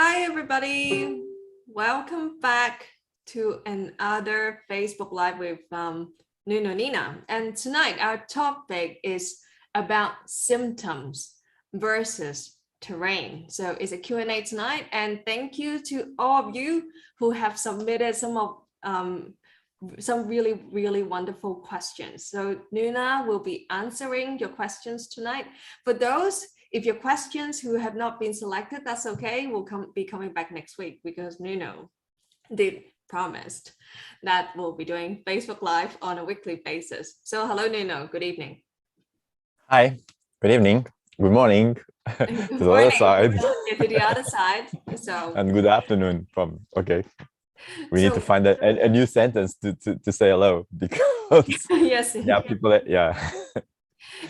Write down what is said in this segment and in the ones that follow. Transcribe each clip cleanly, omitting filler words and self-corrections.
Hi, everybody. Welcome back to another Facebook Live with Nuno Nina. And tonight, our topic is about symptoms versus terrain. So it's a Q&A tonight. And thank you to all of you who have submitted some really wonderful questions. So Nuno will be answering your questions tonight. For those, if your questions who have not been selected, that's okay. We'll be coming back next week because Nuno did promised that we'll be doing Facebook Live on a weekly basis. So hello, Nuno. Good evening. Hi. Good evening. Good morning. Good To the morning. other side. To the other side. So And good afternoon from, okay. We need so to find a new sentence to say hello because yes, yeah, people, yeah.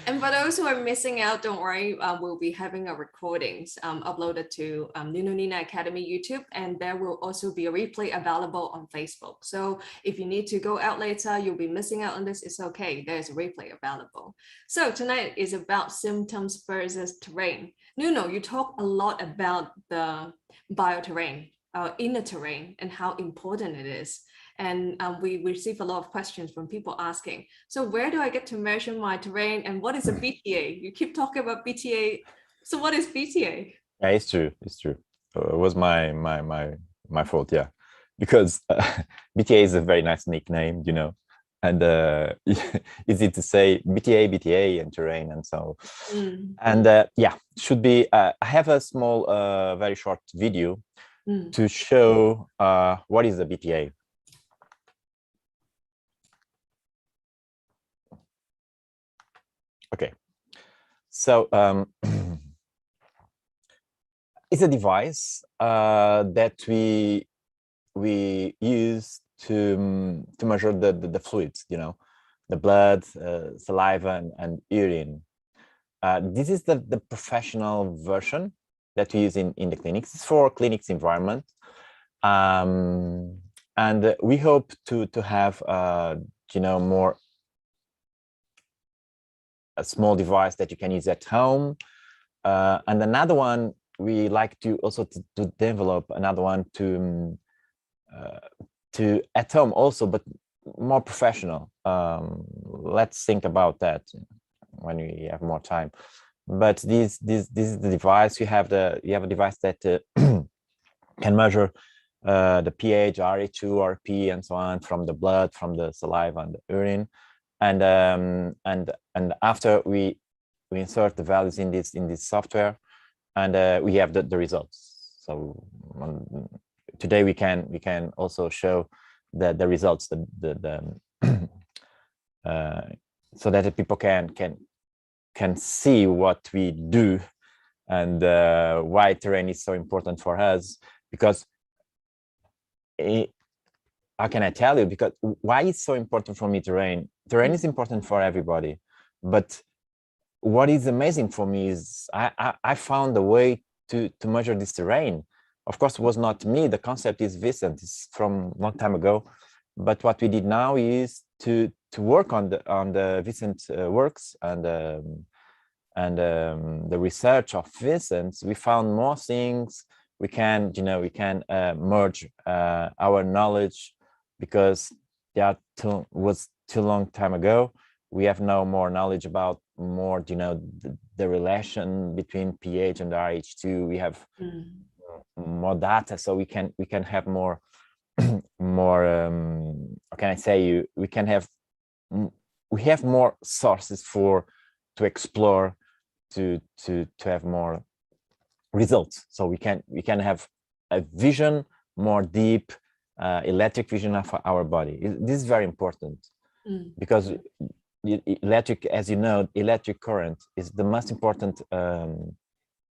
And for those who are missing out, don't worry, we'll be having our recordings uploaded to Nuno Nina Academy YouTube, and there will also be a replay available on Facebook. So if you need to go out later, you'll be missing out on this, it's okay, there's a replay available. So tonight is about symptoms versus terrain. Nuno, you talk a lot about the bioterrain, inner terrain, and how important it is. And we receive a lot of questions from people asking, so where do I get to measure my terrain and what is a BTA? You keep talking about BTA. So what is BTA? Yeah, it's true. It's true. It was my fault, yeah. Because BTA is a very nice nickname, you know, and easy to say BTA and terrain and so. And yeah, should be, I have a small, very short video to show what is the BTA. Okay, so it's a device that we use to measure the fluids, you know, the blood, saliva, and urine. This is the professional version that we use in the clinics. It's for clinics environment, and we hope to have you know, more a small device that you can use at home, and another one we like to also to develop another one to at home also, but more professional. Let's think about that when we have more time. But this is the device. You have a device that can measure the pH, Rh2, Rp, and so on from the blood, from the saliva and the urine. And after we insert the values in this software, and we have the results. So today we can also show the results, so that the people can see what we do and why terrain is so important for us. Because how can I tell you? Because why it's so important for me, terrain? Terrain is important for everybody, but what is amazing for me is I found a way to measure this terrain. Of course, it was not me. The concept is Vicent. It's from a long time ago. But what we did now is to work on the Vicent works and the research of Vicent. We found more things. We can, you know, merge our knowledge, because that was too long time ago. We have now more knowledge about more, you know, the relation between pH and Rh2. We have more data, so we can have more more how can I say, we have more sources to explore, to have more results. So we can have a vision, more deep electric vision of our body. This is very important, because electric, as you know, electric current is the most important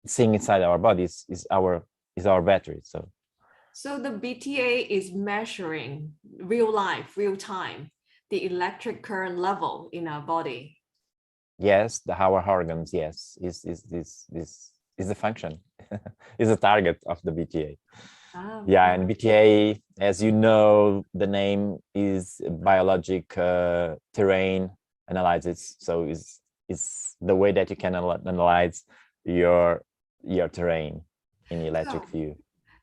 thing inside our bodies. Is our battery. So the BTA is measuring real time, the electric current level in our body. Yes, our organs. Yes, is the function, is the target of the BTA. Yeah, and BTA, as you know, the name is biologic terrain analysis. So is the way that you can analyze your terrain in electric view.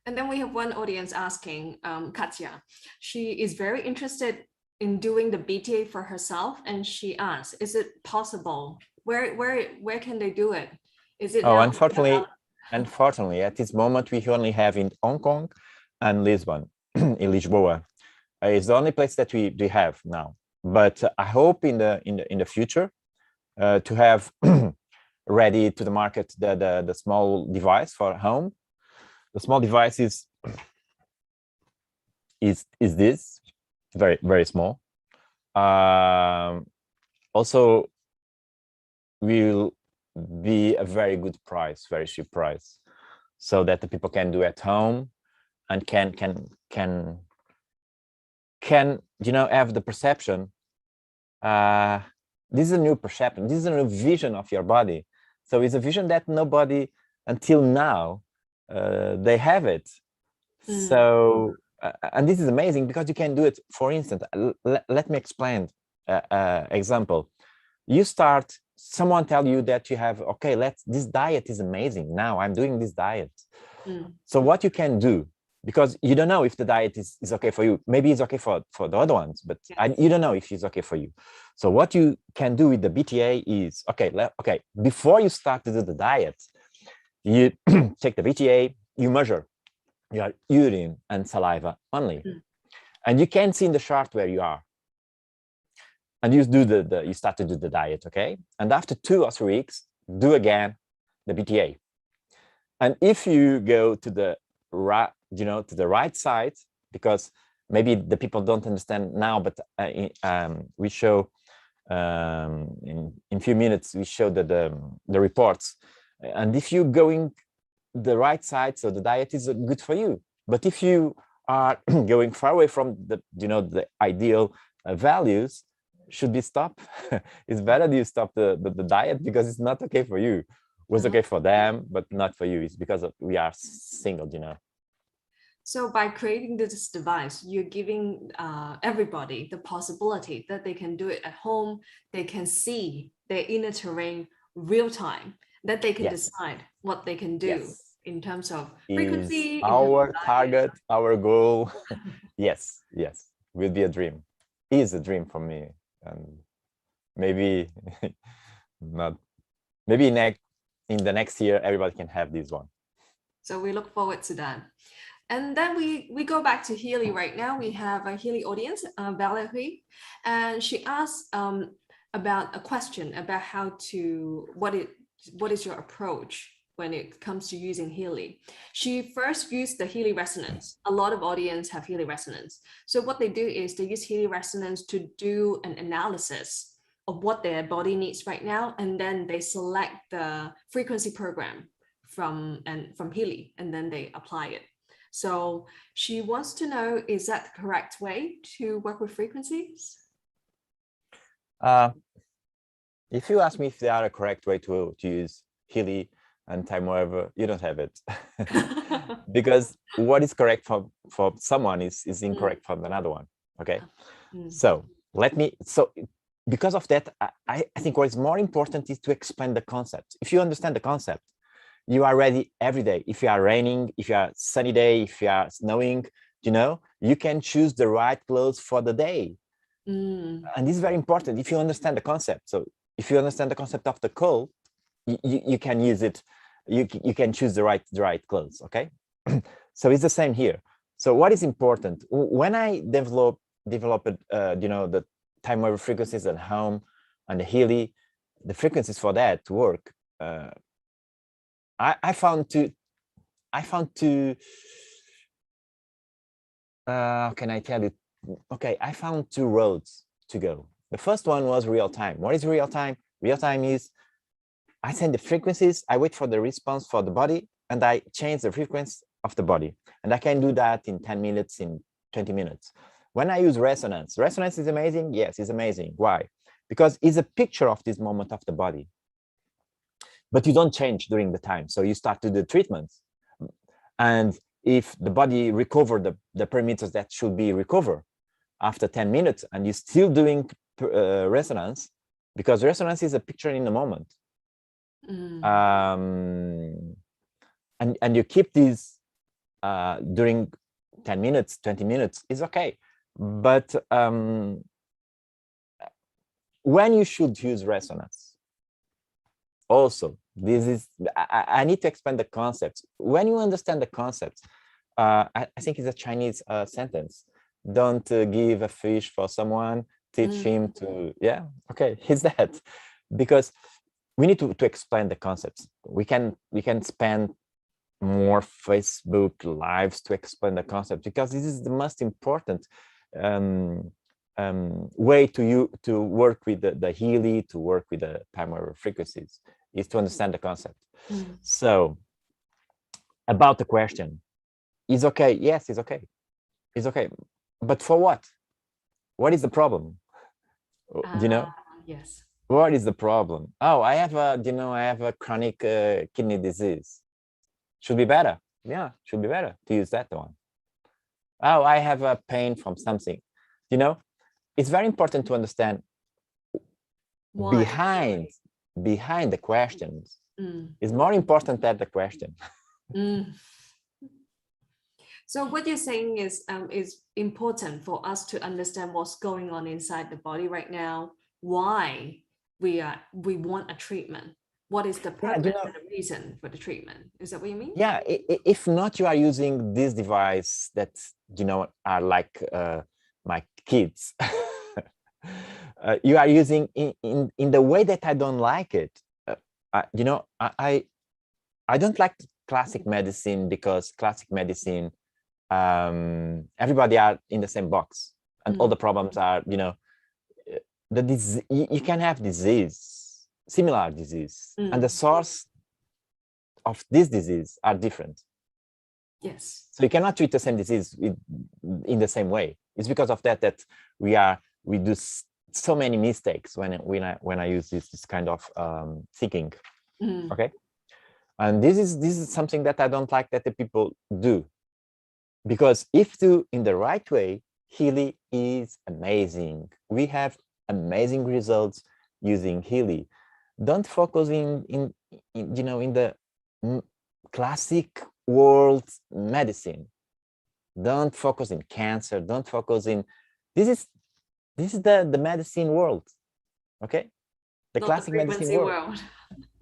And then we have one audience asking, Katya, she is very interested in doing the BTA for herself, and she asks, is it possible? Where can they do it? Is it Oh, now? unfortunately, at this moment, we only have in Hong Kong and Lisbon, in Lisboa. It's the only place that we have now. But I hope in the future to have ready to the market the small device for home. The small device is this very, very small. Also will be a very good price, very cheap price, so that the people can do at home and can have the perception. This is a new perception, this is a new vision of your body. So it's a vision that nobody until now they have it. So and this is amazing because you can do it. For instance, let me explain example. You start, someone tell you that you have, okay, this diet is amazing, now I'm doing this diet. So what you can do, because you don't know if the diet is okay for you, maybe it's okay for the other ones, but you don't know if it's okay for you. So what you can do with the BTA is, okay, before you start to do the diet, you take the BTA, you measure your urine and saliva only, and you can see in the chart where you are, and you do you start to do the diet, okay? And after 2 or 3 weeks, do again the BTA. And if you go to the right, to the right side, because maybe the people don't understand now, but we show in few minutes, we show the reports. And if you're going the right side, so the diet is good for you. But if you are going far away from the ideal values, should you stop? It's better you stop the diet, because it's not okay for you. It was okay for them, but not for you. It's because we are single, So by creating this device, you're giving everybody the possibility that they can do it at home. They can see their inner terrain real time, that they can decide what they can do in terms of frequency. Our target, our goal. Yes, will be a dream. Is a dream for me, and maybe not. Maybe in the next year, everybody can have this one. So we look forward to that. And then we go back to Healy right now. We have a Healy audience, Valerie, and she asked about a question about what is your approach when it comes to using Healy. She first used the Healy resonance. A lot of audience have Healy resonance. So what they do is they use Healy resonance to do an analysis of what their body needs right now, and then they select the frequency program from Healy, and then they apply it. So she wants to know, is that the correct way to work with frequencies? If you ask me if they are a correct way to use Healy and time whatever, you don't have it. Because what is correct for someone is incorrect for another one. Okay. So because of that, I think what is more important is to explain the concept. If you understand the concept, you are ready every day. If you are raining, if you are sunny day, if you are snowing, you can choose the right clothes for the day. And this is very important if you understand the concept. So if you understand the concept of the cold, you can use it. You can choose the right clothes. Okay. So it's the same here. So what is important when I developed the time wave frequencies at home and the Healy, the frequencies for that to work. I found two can I tell you? Okay, I found 2 roads to go. The first one was real time. What is real time? Real time is I send the frequencies, I wait for the response for the body, and I change the frequency of the body. And I can do that in 10 minutes, in 20 minutes. When I use resonance is amazing. Yes, it's amazing. Why? Because it's a picture of this moment of the body. But you don't change during the time. So you start to do treatments. And if the body recover the parameters that should be recovered after 10 minutes, and you're still doing resonance, because resonance is a picture in the moment. And you keep this during 10 minutes, 20 minutes is okay. But when you should use resonance, also, this is, I need to explain the concepts. When you understand the concepts, I think it's a Chinese sentence. Don't give a fish for someone, teach him to, yeah, okay, it's that. Because we need to explain the concepts. We can spend more Facebook lives to explain the concept, because this is the most important way to work with the Healy, to work with the primary frequencies, is to understand the concept. So about the question, is okay? Yes, it's okay. It's okay. But for what? What is the problem? You know? Yes. What is the problem? Oh, I have a, I have a chronic kidney disease. Should be better. Yeah, should be better to use that one. Oh, I have a pain from something. It's very important to understand behind the questions is more important than the question. So what you're saying is important for us to understand what's going on inside the body right now, why we want a treatment. What is the purpose and the reason for the treatment? Is that what you mean? Yeah, if not, you are using this device that, are like my kids. You are using in the way that I don't like it. I don't like classic medicine, because classic medicine, everybody are in the same box, and all the problems are, you can have disease, similar disease, and the source of this disease are different. Yes. So you cannot treat the same disease in the same way. It's because of that we do so many mistakes when I use this kind of thinking. Okay, and this is something that I don't like that the people do, because if do in the right way, Healy is amazing. We have amazing results using Healy. Don't focus in the classic world medicine. Don't focus in cancer. Don't focus in this is the medicine world. Okay, the not classic the medicine world.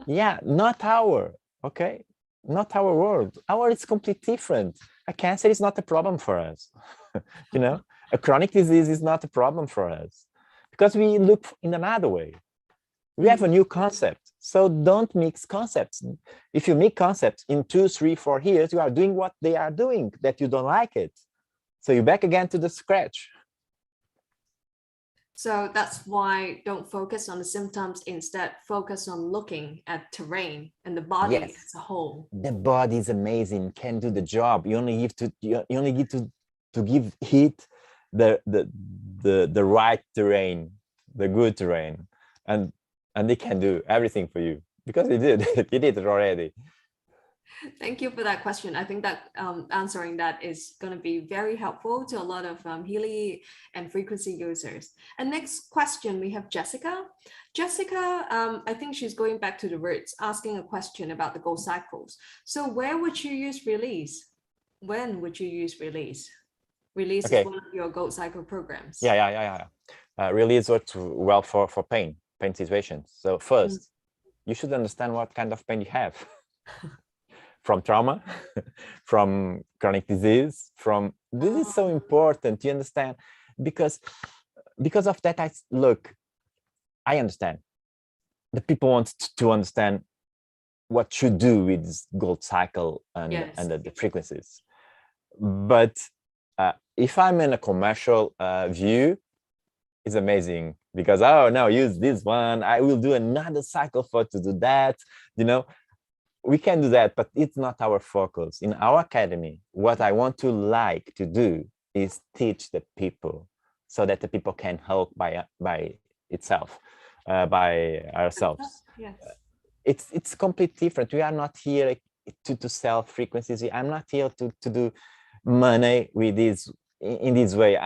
Yeah, not our, okay, not our world. Our is completely different. A cancer is not a problem for us. A chronic disease is not a problem for us, because we look in another way. We have a new concept. So don't mix concepts. If you mix concepts in 2, 3, 4 years, you are doing what they are doing, that you don't like it. So you're back again to the scratch. So that's why don't focus on the symptoms, instead focus on looking at terrain and the body as a whole. The body is amazing, can do the job. You only need to give it the right terrain, the good terrain, and they can do everything for you, because they did. He did it already. Thank you for that question. I think that answering that is going to be very helpful to a lot of Healy and frequency users. And next question, we have Jessica. Jessica, I think she's going back to the roots, asking a question about the gold cycles. So where would you use release? When would you use release? Release is one of your gold cycle programs. Yeah. Release works well for pain situations. So first, you should understand what kind of pain you have. From trauma, from chronic disease, from this is so important, you understand, because of that. I understand the people want to understand what to do with this gold cycle and the frequencies. But if I'm in a commercial view, it's amazing, because oh no, use this one, I will do another cycle to do that. We can do that, but it's not our focus. In our academy, what I want to do is teach the people, so that the people can help by itself, by ourselves. Yes. It's completely different. We are not here to sell frequencies. I'm not here to do money with this in this way.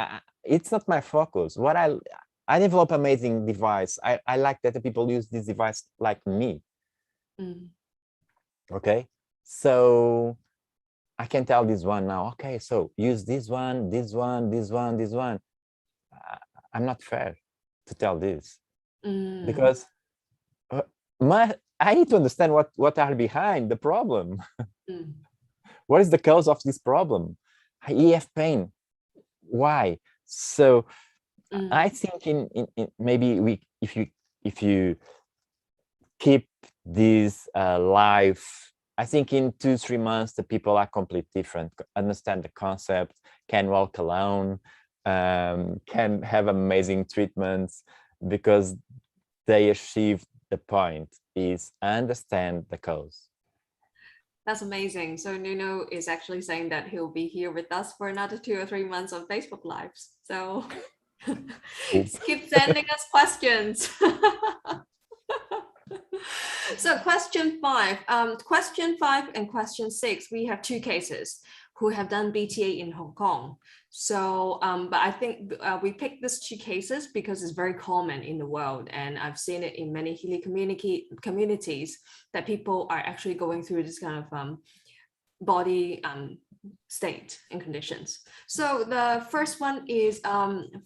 It's not my focus. What I develop amazing device. I like that the people use this device like me. Okay, so I can tell this one now, okay, so use this one, this one, this one, this one. I'm not fair to tell this because I need to understand what are behind the problem. What is the cause of this problem? I have pain. Why? So I think in maybe if you keep this live, I think in 2-3 months the people are completely different, understand the concept, can walk alone, can have amazing treatments because they achieve the point is understand the cause. That's amazing. So Nuno is actually saying that he'll be here with us for another 2 or 3 months of Facebook Lives. So keep sending us questions. So question 5 and question 6, we have 2 cases who have done BTA in Hong Kong. So, but I think we picked these 2 cases because it's very common in the world, and I've seen it in many healing communities that people are actually going through this kind of body state and conditions. So the first one is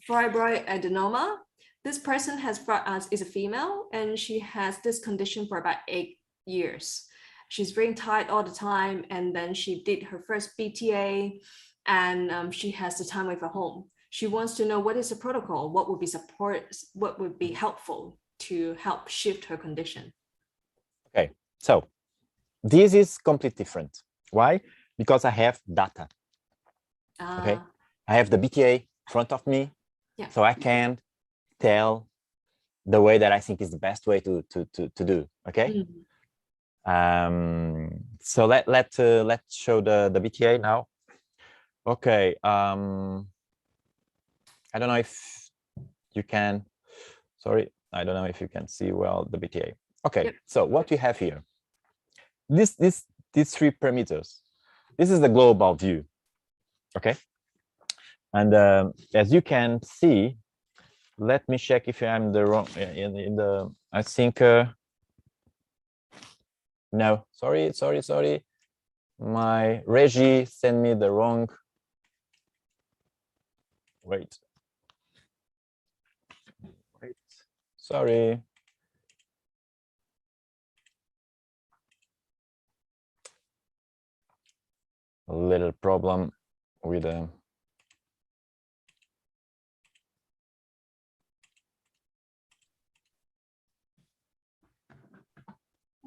fibroid adenoma. This person is a female, and she has this condition for about 8 years. She's very tired all the time, and then she did her first BTA, and she has the time with her home. She wants to know what is the protocol, what would be helpful to help shift her condition. Okay, so this is completely different. Why? Because I have data. Okay, I have the BTA in front of me, so I can tell the way that I think is the best way to do. Okay. So let's show the BTA now. Okay. I don't know if you can. Sorry, I don't know if you can see well the BTA. Okay. So what we have here. These 3 parameters. This is the global view. Okay. And as you can see, let me check if I'm the wrong in the. I think. No, sorry. My Reggie sent me the wrong. Wait. Sorry. A little problem with the.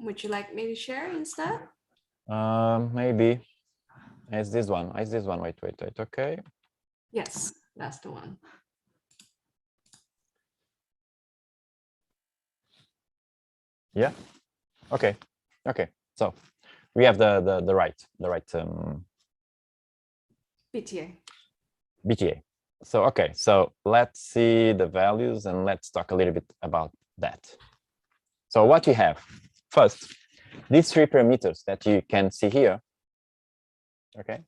Would you like me to share instead? Maybe. It's this one. It's this one. Wait. Okay. Yes, that's the one. Yeah. Okay. So we have the right BTA. So okay. So let's see the values and let's talk a little bit about that. So what we have first, these 3 parameters that you can see here. Okay.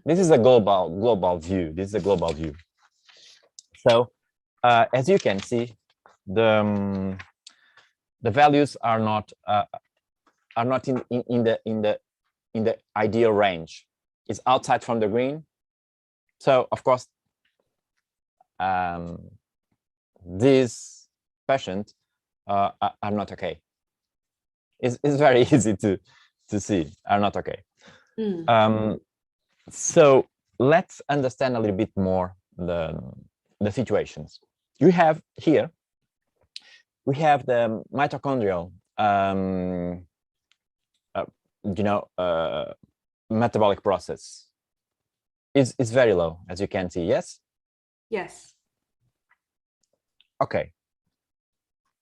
This is a global view. This is a global view. So as you can see, the values are not in the ideal range. It's outside from the green. So of course, these patients are not okay. It's very easy to see are not okay. So let's understand a little bit more the situations. You have here. We have the mitochondrial, metabolic process is very low, as you can see. Yes. Yes. Okay.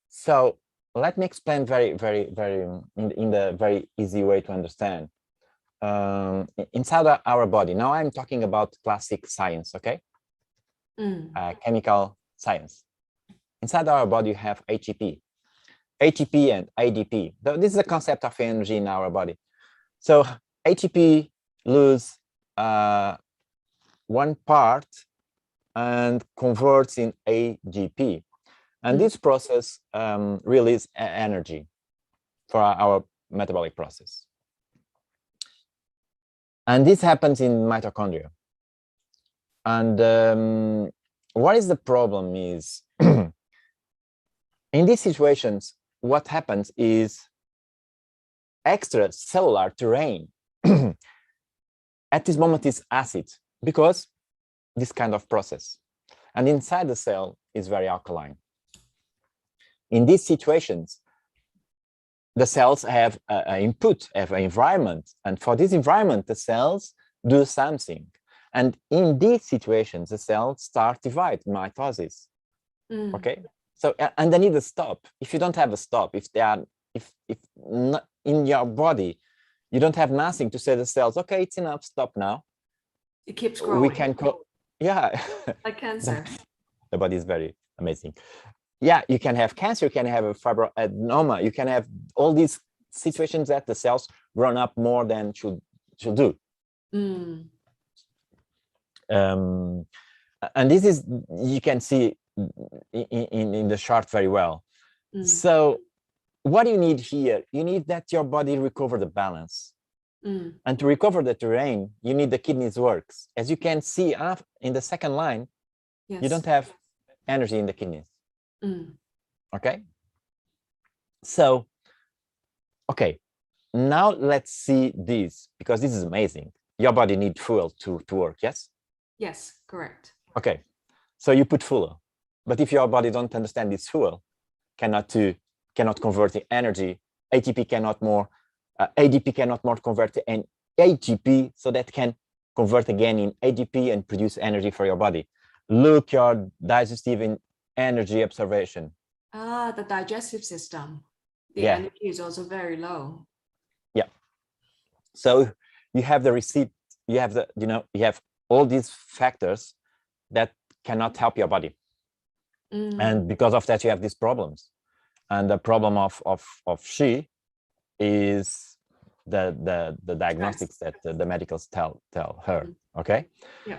So let me explain very in the very easy way to understand. Inside our body. Now I'm talking about classic science. Okay. Chemical science. Inside our body, you have ATP and ADP. This is the concept of energy in our body. So ATP lose one part and converts in AGP. And this process releases energy for our metabolic process. And this happens in mitochondria. And what is the problem is, in these situations, what happens is extracellular terrain at this moment is acid, because this kind of process. And inside the cell is very alkaline. In these situations, the cells have an input, have an environment. And for this environment, the cells do something. And in these situations, the cells start divide, mitosis. Okay? So, and they need a stop. If you don't have a stop, if not in your body, you don't have nothing to say to the cells, okay, it's enough, stop now. It keeps growing. We can yeah. Like cancer. The body is very amazing. Yeah, you can have cancer, you can have a fibroadenoma, you can have all these situations that the cells run up more than should do. And this is, you can see in the chart very well. So what you need here, you need that your body recover the balance. And to recover the terrain, you need the kidneys works. As you can see in the second line, yes, you don't have energy in the kidneys. Okay. So, okay, now let's see this, because this is amazing. Your body needs fuel to work, yes? Yes, correct. Okay, so you put fuel, but if your body don't understand this fuel, cannot convert the energy, ATP cannot more, ADP cannot more convert to an AGP, so that can convert again in ADP and produce energy for your body. Look your digestive and energy observation. The digestive system. The energy is also very low. Yeah. So you have the receipt, you have the, you have all these factors that cannot help your body. And because of that, you have these problems. And the problem of she is the diagnostics that the medicals tell her. Okay. Yeah.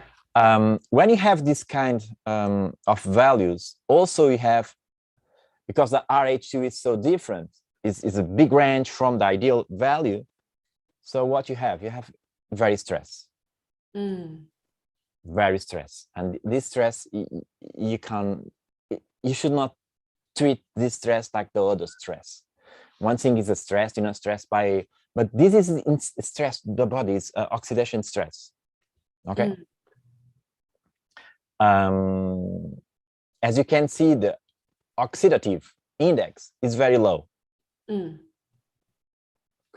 When you have this kind of values, also you have, because the RH2 is so different, is a big range from the ideal value. So what you have very stress. Very stress. And this stress, you should not treat this stress like the other stress. One thing is a stress, stress by, but this is stress, the body is oxidation stress. Okay. As you can see, the oxidative index is very low.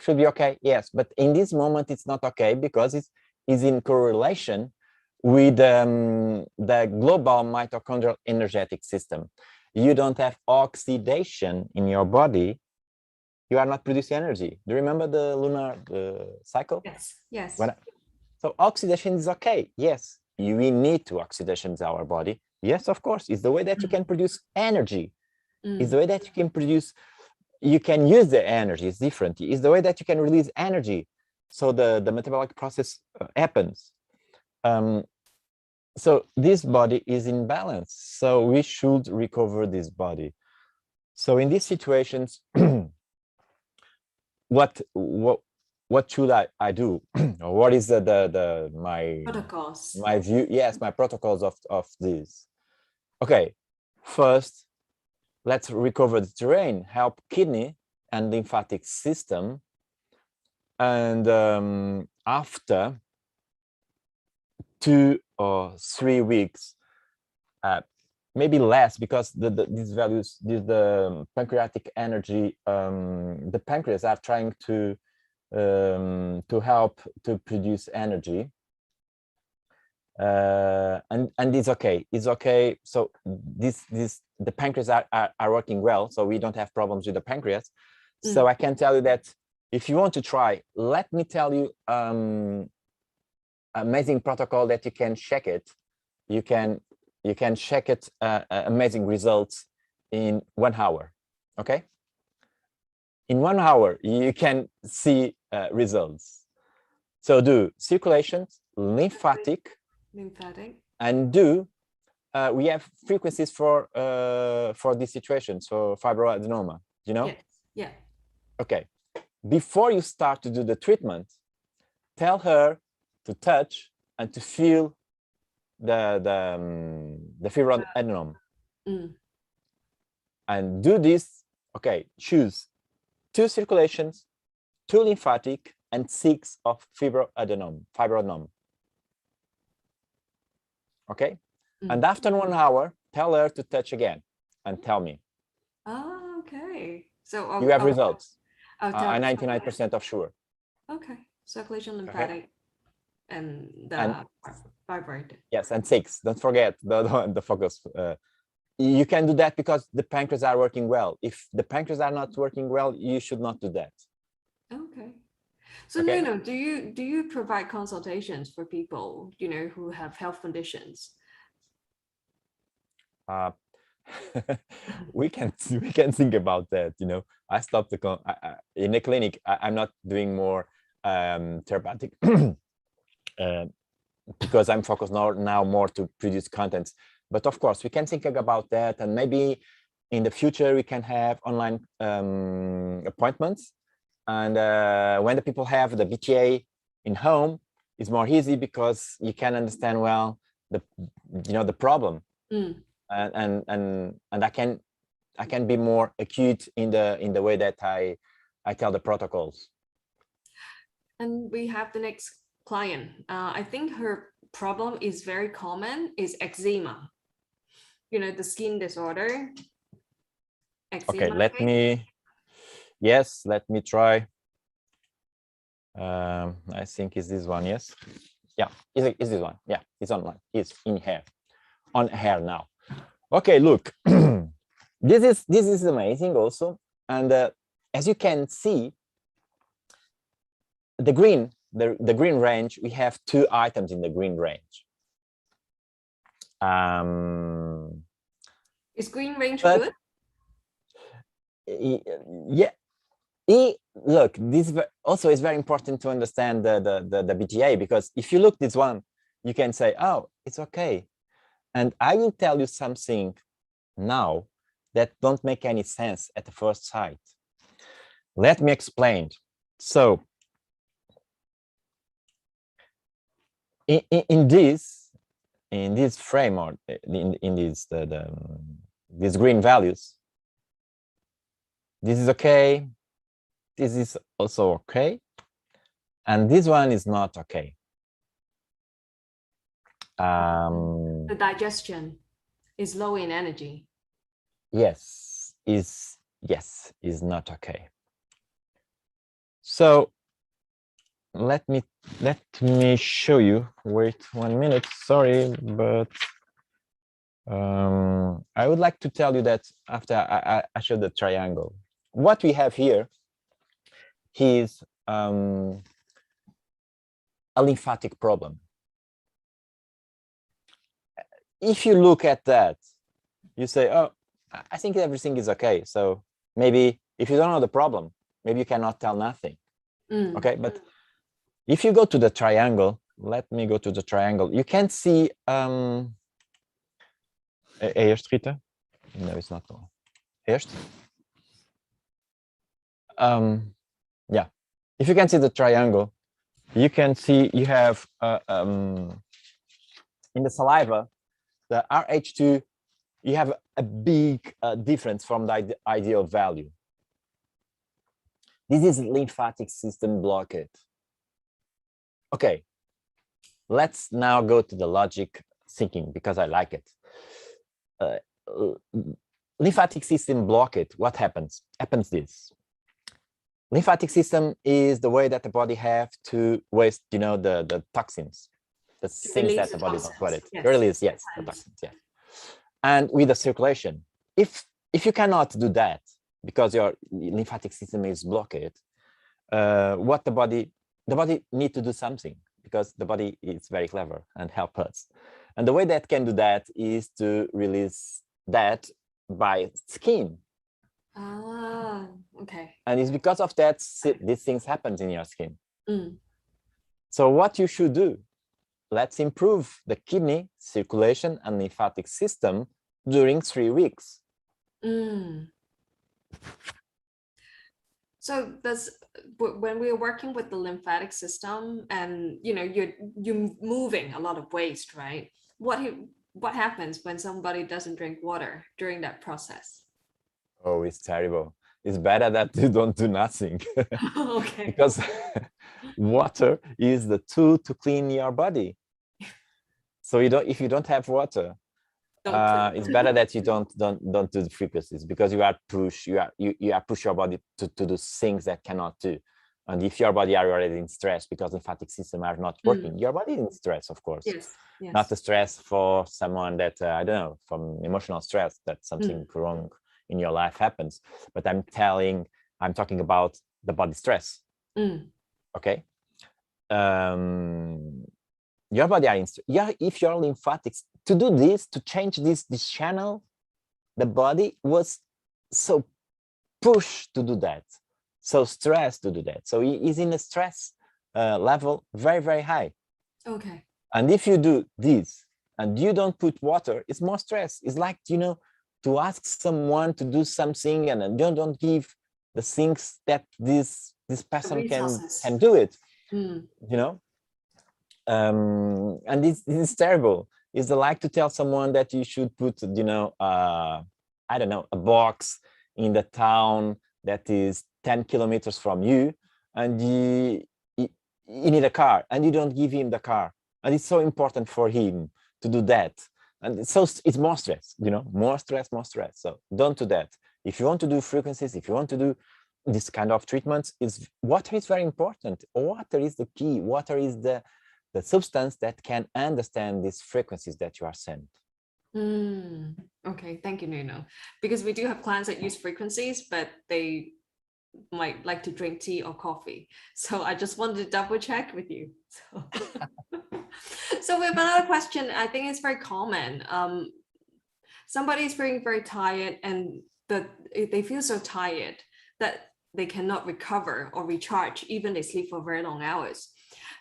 Should be okay, yes, but in this moment it's not okay, because it is in correlation with the global mitochondrial energetic system. You don't have oxidation in your body, you are not producing energy. Do you remember the lunar cycle? Yes. So oxidation is okay, yes. We need to oxidation our body. Yes, of course, it's the way that you can produce energy. It's the way that you can produce, you can use the energy, it's different. It's the way that you can release energy. So the metabolic process happens. So this body is in balance. So we should recover this body. So in these situations, what should I do? Or what is my protocols? My view, yes, my protocols of this. Okay, first, let's recover the terrain, help kidney and lymphatic system. And after 2 or 3 weeks, maybe less, because these values, the pancreatic energy, the pancreas are trying to help to produce energy. And it's okay. So the pancreas are working well, so we don't have problems with the pancreas. So I can tell you that if you want to try, let me tell you amazing protocol that you can check it. You can check it, amazing results in 1 hour. Okay, in 1 hour you can see results. So do circulations, lymphatic, and do we have frequencies for this situation, so fibroadenoma, Yes. Yeah. Okay, before you start to do the treatment, tell her to touch and to feel the fibroid adenome. And do this. Okay, choose 2 circulations, 2 lymphatic, and 6 of fibroadenome. Okay, and after 1 hour, tell her to touch again and tell me. Oh, okay. So you have results. I'm 99% of sure. Okay, circulation, lymphatic, and the fibroid. Yes, and 6. Don't forget the focus. You can do that because the pancreas are working well. If the pancreas are not working well, you should not do that. Okay. So Nuno, do you provide consultations for people, you know, who have health conditions? We can think about that. You know, I stopped in a clinic. I'm not doing more therapeutic because I'm focused now more to produce contents. But of course, we can think about that, and maybe in the future we can have online appointments. And when the people have the BTA in home, it's more easy because you can understand well the problem, and I can be more acute in the way that I tell the protocols. And we have the next client. I think her problem is very common, is eczema. You know, the skin disorder. Eczema, okay, let me try. I think it's this one. Yes, yeah, is this one? Yeah, it's online. It's on hair now. Okay, look, this is amazing also, and as you can see, the green range, we have 2 items in the green range. Is green range good? Yeah. Look, this also is very important to understand the BTA, because if you look this one, you can say, oh, it's okay. And I will tell you something now that don't make any sense at the first sight. Let me explain. So in this frame, or in these green values, this is okay, this is also okay, and this one is not okay. The digestion is low in energy. Yes, is not okay. So let me show you. Wait 1 minute. Sorry, but I would like to tell you that after I show the triangle, what we have here is a lymphatic problem. If you look at that, you say, oh, I think everything is okay. So maybe if you don't know the problem, maybe you cannot tell nothing. Okay, but if you go to the triangle, let me go to the triangle, you can see eerst schieten. No, it's not all. Eerst. Yeah, if you can see the triangle, you can see you have in the saliva, the RH2, you have a big difference from the ideal value. This is lymphatic system blockade. Okay, let's now go to the logic thinking, because I like it. Lymphatic system blockade, what happens? Happens this. Lymphatic system is the way that the body have to waste, the toxins, the things that the body don't want it. Yes. Release, yes, the toxins, yes. And with the circulation, if you cannot do that because your lymphatic system is blocked, what the body need to do something, because the body is very clever and help us. And the way that can do that is to release that by skin. Ah, okay. And it's because of that these things happens in your skin. So what you should do, let's improve the kidney circulation and lymphatic system during 3 weeks. So that's when we are working with the lymphatic system, and you're moving a lot of waste, right? What happens when somebody doesn't drink water during that process? Oh, it's terrible. It's better that you don't do nothing Okay. because water is the tool to clean your body. So if you don't have water, Don't sleep. it's better that you don't do the frequencies, because you are push your body to do things that cannot do. And if your body are already in stress because lymphatic system are not working, your body is in stress, of course. Yes. Not Yes. the stress for someone that I don't know, from emotional stress, that something wrong in your life happens. But I'm talking about the body stress. Okay. Your body are in if your lymphatics to do this, to change this channel, the body was so pushed to do that, so stressed to do that. So it is in a stress level very, very high. Okay. And if you do this and you don't put water, it's more stress. It's like, to ask someone to do something and you don't give the things that this person can do it, and this is terrible. It's like to tell someone that you should put, I don't know, a box in the town that is 10 kilometers from you, and you need a car, and you don't give him the car. And it's so important for him to do that. And so it's more stress, more stress, more stress. So don't do that. If you want to do frequencies, if you want to do this kind of treatments, water is very important. Water is the key. Water is the substance that can understand these frequencies that you are sent. Okay, thank you, Nuno. Because we do have clients that use frequencies, but they might like to drink tea or coffee. So I just wanted to double check with you. So we have another question. I think it's very common. Somebody is feeling very tired, and they feel so tired that they cannot recover or recharge, even they sleep for very long hours.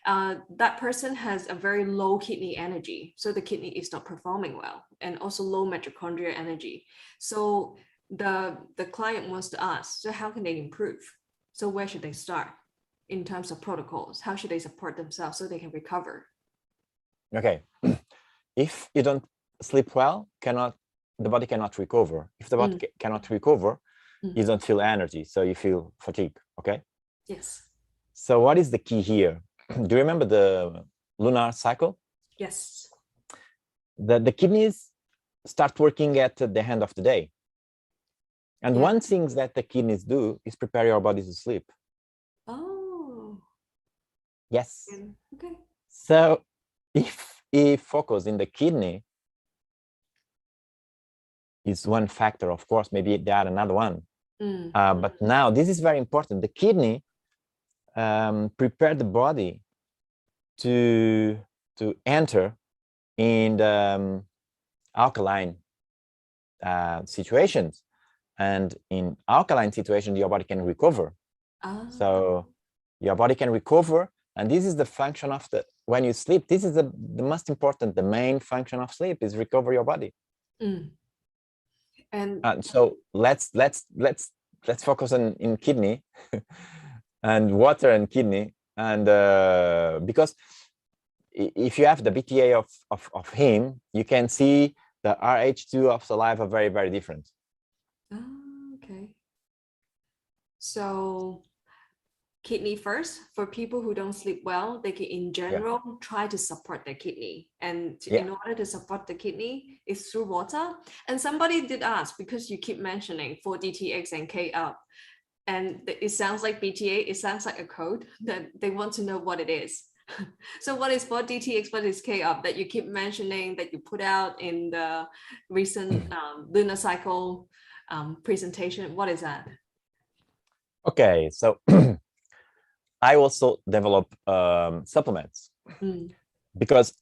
That person has a very low kidney energy, so the kidney is not performing well, and also low mitochondrial energy. So the client wants to ask, so how can they improve? So where should they start in terms of protocols? How should they support themselves so they can recover? Okay. If you don't sleep well, the body cannot recover. If the body cannot recover, you don't feel energy, so you feel fatigue. Okay. Yes. So what is the key here? Do you remember the lunar cycle? Yes. The kidneys start working at the end of the day. And one thing that the kidneys do is prepare your body to sleep. Oh. Yes. Okay. So if focus in the kidney is one factor, of course, maybe they are another one. But now this is very important. The kidney prepare the body to enter in the alkaline situations, and in alkaline situations your body can recover. So your body can recover, and this is the function of when you sleep. This is the most important, the main function of sleep is recover your body. And so let's focus on in kidney and water and kidney, and because if you have the BTA of him, you can see the RH2 of saliva very, very different. Okay. So kidney first. For people who don't sleep well, they can in general try to support their kidney, and in order to support the kidney is through water. And somebody did ask, because you keep mentioning 4-DTX and K-up, and it sounds like BTA, it sounds like a code that they want to know what it is. So what is 4-DTX, what is K-up that you keep mentioning, that you put out in the recent lunar cycle presentation? What is that? Okay, so I also develop supplements because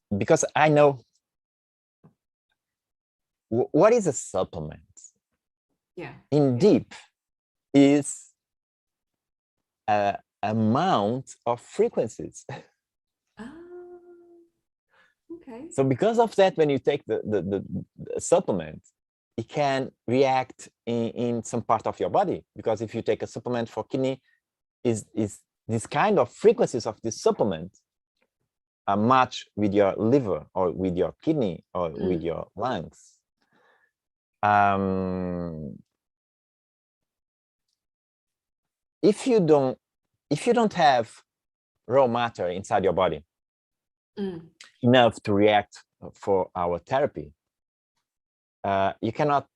I know what is a supplement. In deep is a amount of frequencies. Okay. So because of that, when you take the supplement, it can react in some part of your body. Because if you take a supplement for kidney, is this kind of frequencies of this supplement match with your liver or with your kidney or with your lungs. If you don't have raw matter inside your body enough to react for our therapy, you cannot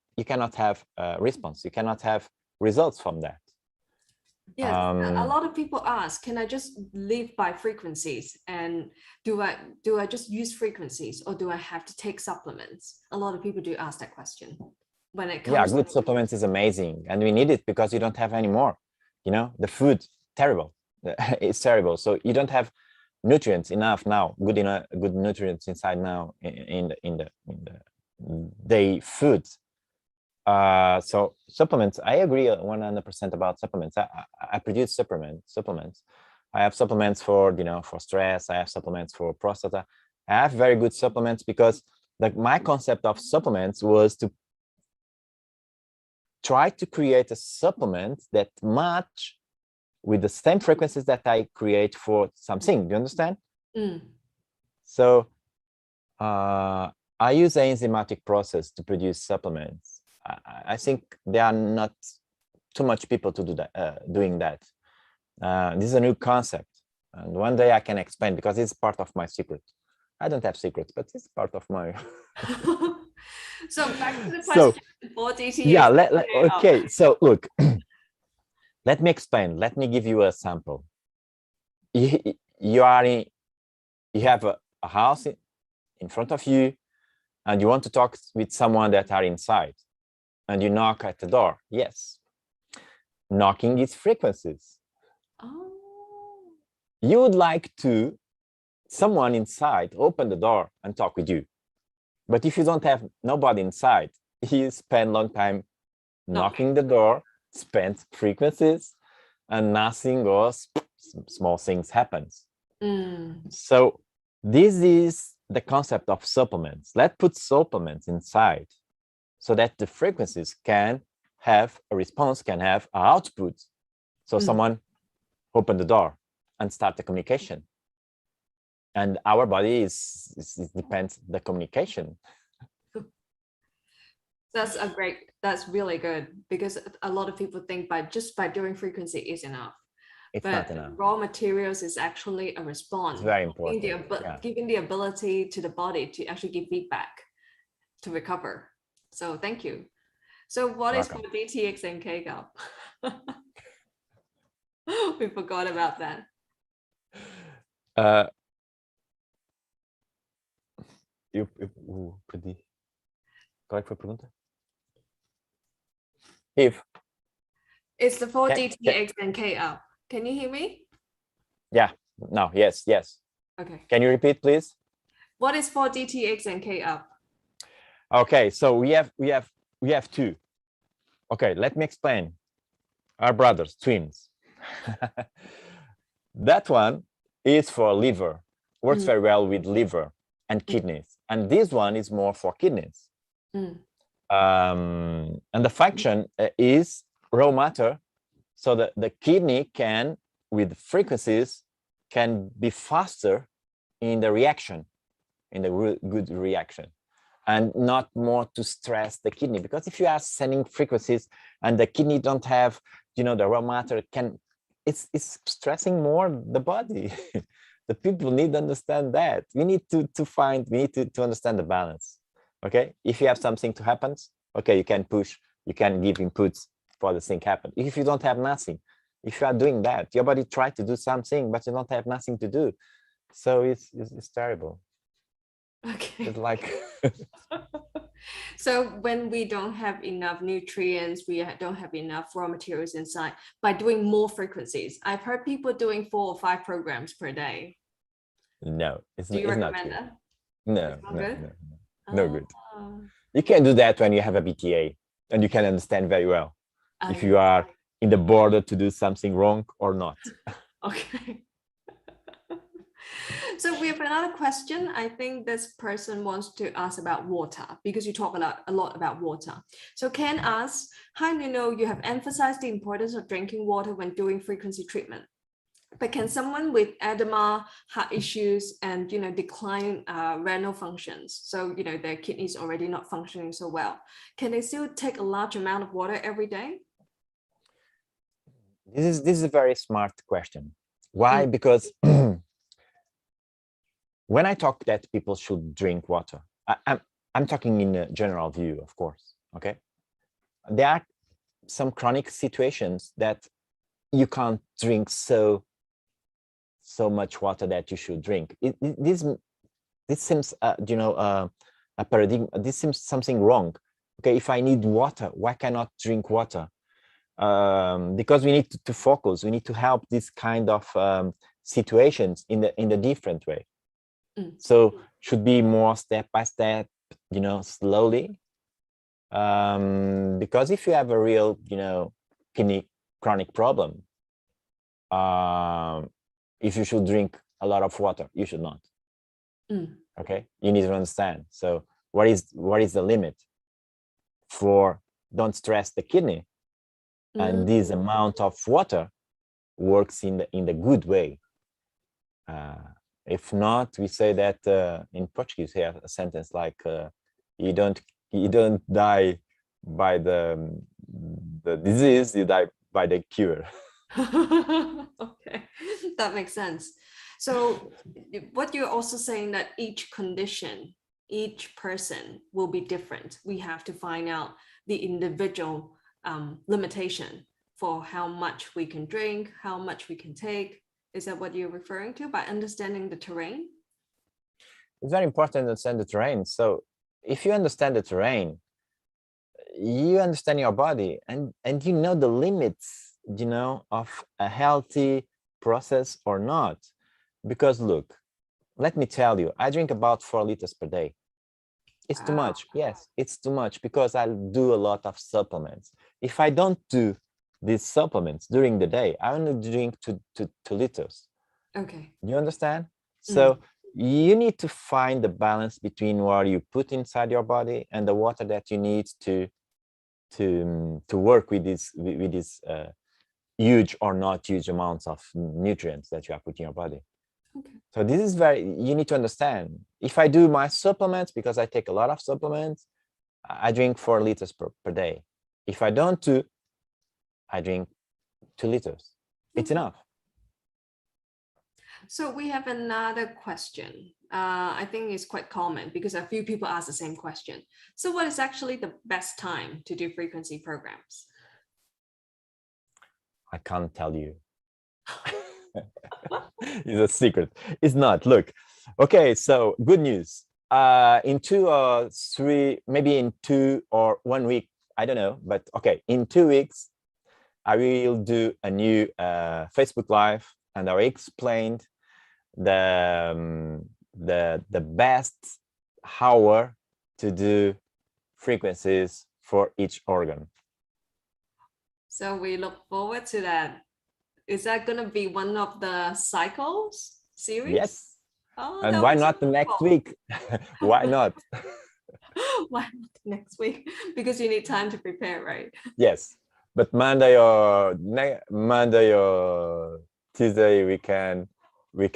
have a response. You cannot have results from that. Yeah, a lot of people ask, can I just live by frequencies? And do I just use frequencies, or do I have to take supplements? A lot of people do ask that question when it comes. Yeah, good supplements is amazing, and we need it because you don't have any more. You know, the food terrible. It's terrible. So you don't have nutrients enough now. Good nutrients inside now in the day food. So supplements, I agree 100% about supplements. I produce supplements. I have supplements for, for stress. I have supplements for prostata. I have very good supplements because my concept of supplements was to try to create a supplement that match with the same frequencies that I create for something. Do you understand? So I use an enzymatic process to produce supplements. I think there are not too much people to do that, doing that. This is a new concept, and one day I can explain because it's part of my secret. I don't have secrets, but it's part of my. So back to the question for DTX. Yeah. Okay. So look, let me explain. Let me give you a sample. You have a house in front of you, and you want to talk with someone that are inside. And you knock at the door. Yes. Knocking is frequencies. Oh. You would like someone inside open the door and talk with you. But if you don't have nobody inside, you spend a long time knocking the door, spend frequencies, and nothing goes, small things happens. So this is the concept of supplements. Let's put supplements inside, so that the frequencies can have a response, can have an output. So someone open the door and start the communication. And our body depends the communication. That's really good, because a lot of people think by doing frequency is enough. It's not enough. Raw materials is actually a response. It's very important. Giving the ability to the body to actually give feedback to recover. So thank you. So what is for DTX and K-cup? We forgot about that. Eu perdi. Qual foi a pergunta? If it's the 4DTX and K-up. Can you hear me? Yeah. No. Yes. Okay. Can you repeat, please? What is 4DTX and K-up? Okay, so we have two. Okay, let me explain. Our brothers, twins. That one is for liver, works very well with liver and kidneys, and this one is more for kidneys. And the function is raw matter, so that the kidney can, with frequencies, can be faster in the reaction, in the good reaction. And not more to stress the kidney, because if you are sending frequencies and the kidney don't have, the raw matter, it's stressing more the body. The people need to understand that. We need to understand the balance. Okay, if you have something to happen, okay, you can push, you can give inputs for the thing happen. If you don't have nothing, if you are doing that, your body try to do something, but you don't have nothing to do. So it's terrible. Okay. It's like so when we don't have enough nutrients, we don't have enough raw materials inside, by doing more frequencies. I've heard people doing 4 or 5 programs per day. No, do you recommend that? No, no good. Oh. You can do that when you have a BTA and you can understand very well if you are in the border to do something wrong or not. Okay. So we have another question. I think this person wants to ask about water because you talk a lot about water. So Ken asks, hi Nuno, you have emphasized the importance of drinking water when doing frequency treatment. But can someone with edema, heart issues, and decline renal functions, so their kidneys already not functioning so well, can they still take a large amount of water every day? This is a very smart question. Why? Because when I talk that people should drink water, I'm talking in a general view, of course. Okay, there are some chronic situations that you can't drink so much water that you should drink. This seems, a paradigm. This seems something wrong. Okay, if I need water, why cannot drink water? Because we need to focus. We need to help this kind of situations in the different way. So should be more step by step, slowly. Because if you have a real, kidney chronic problem, if you should drink a lot of water, you should not. Okay, you need to understand. So what is the limit for don't stress the kidney, and this amount of water works in the good way. If not, we say that in Portuguese we have a sentence like you don't die by the disease, you die by the cure. Okay, that makes sense. So what you're also saying that each condition, each person will be different. We have to find out the individual limitation for how much we can drink, how much we can take. Is that what you're referring to by understanding the terrain? It's very important to understand the terrain. So if you understand the terrain, you understand your body, and you know the limits, of a healthy process or not. Because look, let me tell you, I drink about 4 liters per day. It's too much. Yes, it's too much because I do a lot of supplements. If I don't do these supplements during the day, I only drink 2 liters. Okay. You understand? So you need to find the balance between what you put inside your body and the water that you need to work with these huge or not huge amounts of nutrients that you are putting in your body. Okay. So this is you need to understand. If I do my supplements, because I take a lot of supplements, I drink 4 liters per day. If I don't do, I drink 2 liters. It's enough. So we have another question. I think it's quite common because a few people ask the same question. So what is actually the best time to do frequency programs? I can't tell you. It's a secret. It's not. Look, okay, so good news. In 2 or 3, maybe in 2 or 1 week, I don't know, but okay, in 2 weeks, I will do a new Facebook Live, and I explained the best hour to do frequencies for each organ. So we look forward to that. Is that going to be one of the cycles series? Yes. Oh, and why not the next week? Why not? Why not next week? Because you need time to prepare, right? Yes, but Monday or Tuesday we can do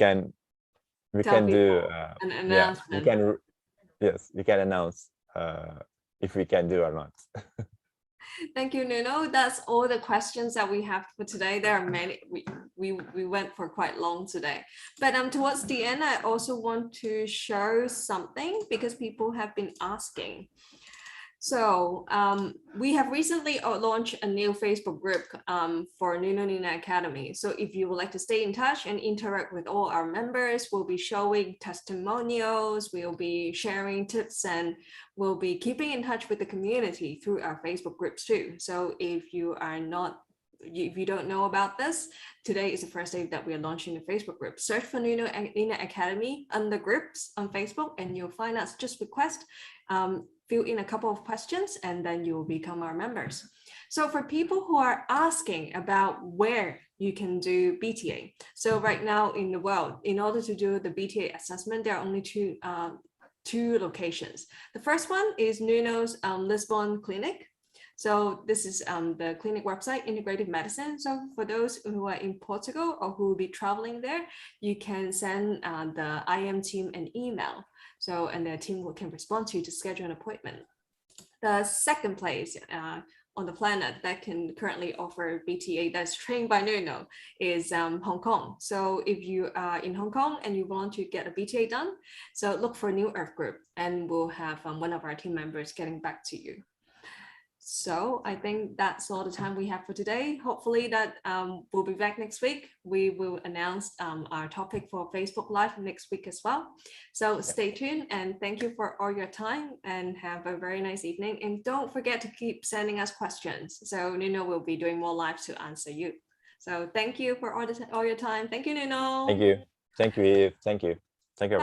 an announcement. We can announce if we can do or not. Thank you, Nuno. That's all the questions that we have for today. There are many. We went for quite long today, but towards the end, I also want to show something because people have been asking. So we have recently launched a new Facebook group for Nuno Nina Academy. So if you would like to stay in touch and interact with all our members, we'll be showing testimonials, we'll be sharing tips, and we'll be keeping in touch with the community through our Facebook groups too. So if you don't know about this, today is the first day that we are launching the Facebook group. Search for Nuno Nina Academy under groups on Facebook, and you'll find us. Just request, fill in a couple of questions, and then you will become our members. So for people who are asking about where you can do BTA. So right now in the world, in order to do the BTA assessment, there are only two locations. The first one is Nuno's Lisbon clinic. So this is the clinic website, Integrative Medicine. So for those who are in Portugal or who will be traveling there, you can send the IM team an email. So, and their team can respond to you to schedule an appointment. The second place on the planet that can currently offer BTA that's trained by Nuno is Hong Kong. So if you are in Hong Kong and you want to get a BTA done, so look for New Earth Group and we'll have one of our team members getting back to you. So I think that's all the time we have for today. Hopefully that we'll be back next week. We will announce our topic for Facebook Live next week as well. So stay tuned and thank you for all your time and have a very nice evening. And don't forget to keep sending us questions. So Nuno will be doing more live to answer you. So thank you for all your time. Thank you, Nuno. Thank you. Thank you, Eve. Thank you. Thank you, everyone.